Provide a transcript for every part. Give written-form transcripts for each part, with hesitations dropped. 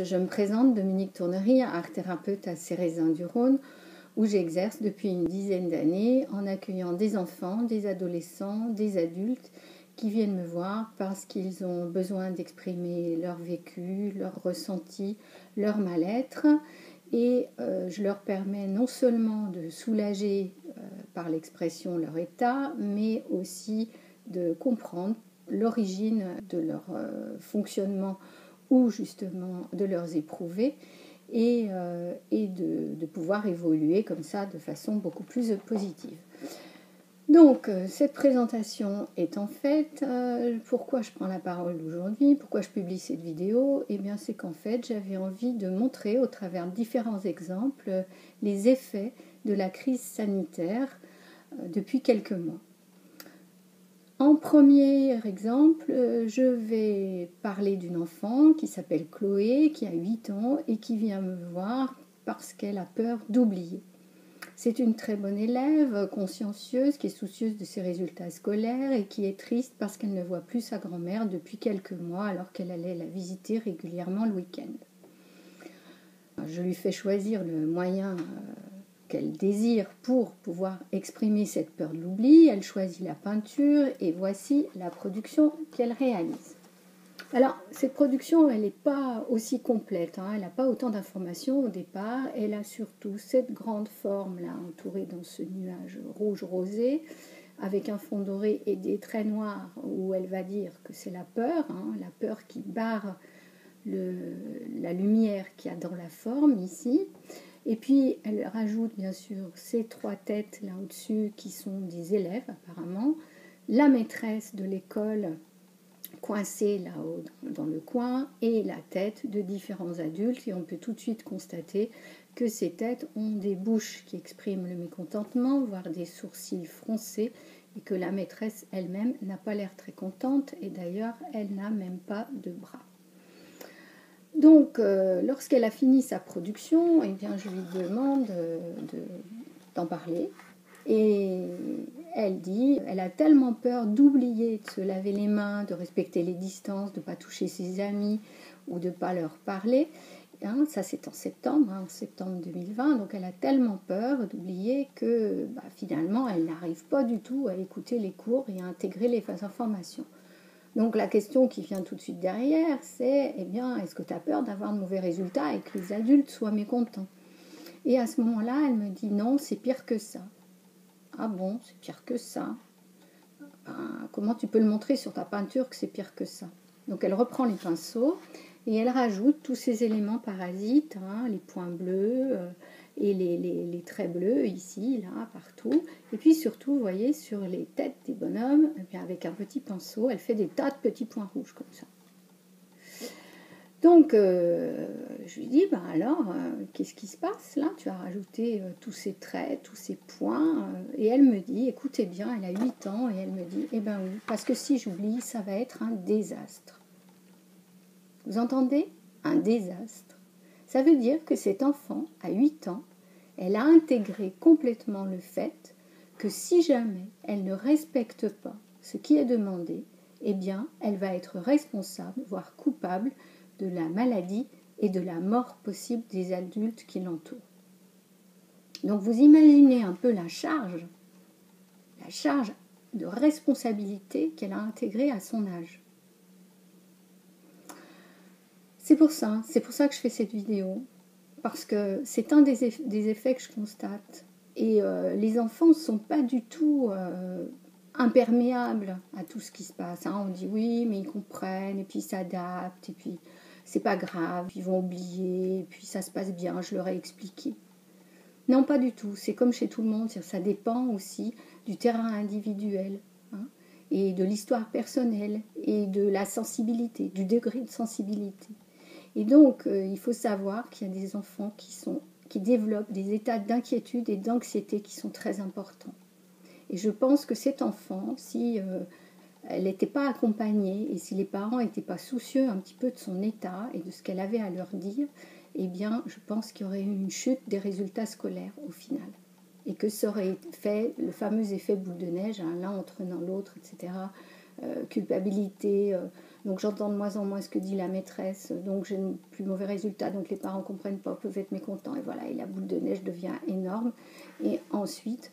Je me présente, Dominique Tournery, art thérapeute à Cérézin-du-Rhône, où j'exerce depuis une dizaine d'années en accueillant des enfants, des adolescents, des adultes qui viennent me voir parce qu'ils ont besoin d'exprimer leur vécu, leur ressenti, leur mal-être. Et je leur permets non seulement de soulager par l'expression leur état, mais aussi de comprendre l'origine de leur fonctionnement ou justement de leurs éprouvés et de pouvoir évoluer comme ça de façon beaucoup plus positive. Donc cette présentation étant faite, pourquoi je prends la parole aujourd'hui, pourquoi je publie cette vidéo? Eh bien c'est qu'en fait j'avais envie de montrer au travers de différents exemples les effets de la crise sanitaire depuis quelques mois. En premier exemple, je vais parler d'une enfant qui s'appelle Chloé, qui a 8 ans et qui vient me voir parce qu'elle a peur d'oublier. C'est une très bonne élève, consciencieuse, qui est soucieuse de ses résultats scolaires et qui est triste parce qu'elle ne voit plus sa grand-mère depuis quelques mois alors qu'elle allait la visiter régulièrement le week-end. Je lui fais choisir le moyen qu'elle désire pour pouvoir exprimer cette peur de l'oubli. Elle choisit la peinture et voici la production qu'elle réalise. Alors, cette production, elle n'est pas aussi complète, elle n'a pas autant d'informations au départ. Elle a surtout cette grande forme là, entourée dans ce nuage rouge-rosé, avec un fond doré et des traits noirs, où elle va dire que c'est la peur qui barre la lumière qu'il y a dans la forme ici. Et puis, elle rajoute bien sûr ces 3 têtes là au-dessus qui sont des élèves apparemment, la maîtresse de l'école coincée là-haut dans le coin et la tête de différents adultes. Et on peut tout de suite constater que ces têtes ont des bouches qui expriment le mécontentement, voire des sourcils froncés, et que la maîtresse elle-même n'a pas l'air très contente et d'ailleurs elle n'a même pas de bras. Donc, lorsqu'elle a fini sa production, eh bien, je lui demande d'en parler. Et elle dit, elle a tellement peur d'oublier de se laver les mains, de respecter les distances, de ne pas toucher ses amis ou de ne pas leur parler. Ça, c'est en septembre 2020. Donc, elle a tellement peur d'oublier que finalement, elle n'arrive pas du tout à écouter les cours et à intégrer les informations. Donc la question qui vient tout de suite derrière, c'est est-ce que tu as peur d'avoir de mauvais résultats et que les adultes soient mécontents? Et à ce moment-là, elle me dit non, c'est pire que ça. Ah bon, c'est pire que ça? Comment tu peux le montrer sur ta peinture que c'est pire que ça? Donc elle reprend les pinceaux et elle rajoute tous ces éléments parasites, les points bleus et les traits bleus ici, là, partout. Et puis surtout, vous voyez, sur les têtes des bonhommes, avec un petit pinceau, elle fait des tas de petits points rouges comme ça. Donc, je lui dis, alors, qu'est-ce qui se passe là? Tu as rajouté tous ces traits, tous ces points. Et elle me dit, écoutez bien, elle a 8 ans, et elle me dit, oui, parce que si j'oublie, ça va être un désastre. Vous entendez? Un désastre. Ça veut dire que cet enfant, à 8 ans, elle a intégré complètement le fait que si jamais elle ne respecte pas ce qui est demandé, elle va être responsable, voire coupable, de la maladie et de la mort possible des adultes qui l'entourent. Donc vous imaginez un peu la charge de responsabilité qu'elle a intégrée à son âge. C'est pour ça que je fais cette vidéo, parce que c'est un des effets que je constate. Et les enfants ne sont pas du tout imperméables à tout ce qui se passe. On dit oui, mais ils comprennent, et puis ils s'adaptent, et puis c'est pas grave, ils vont oublier, et puis ça se passe bien, je leur ai expliqué. Non, pas du tout, c'est comme chez tout le monde, ça dépend aussi du terrain individuel, et de l'histoire personnelle, et de la sensibilité, du degré de sensibilité. Et donc, il faut savoir qu'il y a des enfants qui développent des états d'inquiétude et d'anxiété qui sont très importants. Et je pense que cet enfant, si elle n'était pas accompagnée et si les parents n'étaient pas soucieux un petit peu de son état et de ce qu'elle avait à leur dire, je pense qu'il y aurait eu une chute des résultats scolaires au final. Et que ça aurait fait le fameux effet boule de neige, l'un entraînant l'autre, etc. Culpabilité Donc j'entends de moins en moins ce que dit la maîtresse, donc j'ai de plus mauvais résultats, donc les parents ne comprennent pas, peuvent être mécontents, et voilà, et la boule de neige devient énorme. Et ensuite,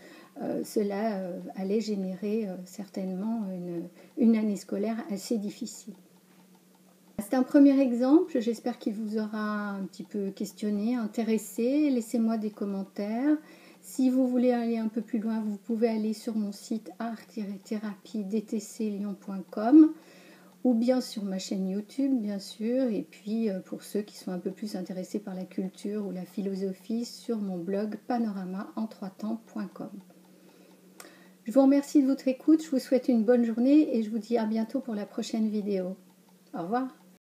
cela allait générer certainement une année scolaire assez difficile. C'est un premier exemple, j'espère qu'il vous aura un petit peu questionné, intéressé. Laissez-moi des commentaires. Si vous voulez aller un peu plus loin, vous pouvez aller sur mon site art-thérapie-dtclyon.com ou bien sur ma chaîne YouTube, bien sûr. Et puis, pour ceux qui sont un peu plus intéressés par la culture ou la philosophie, sur mon blog panorama-en3temps.com. Je vous remercie de votre écoute, je vous souhaite une bonne journée et je vous dis à bientôt pour la prochaine vidéo. Au revoir.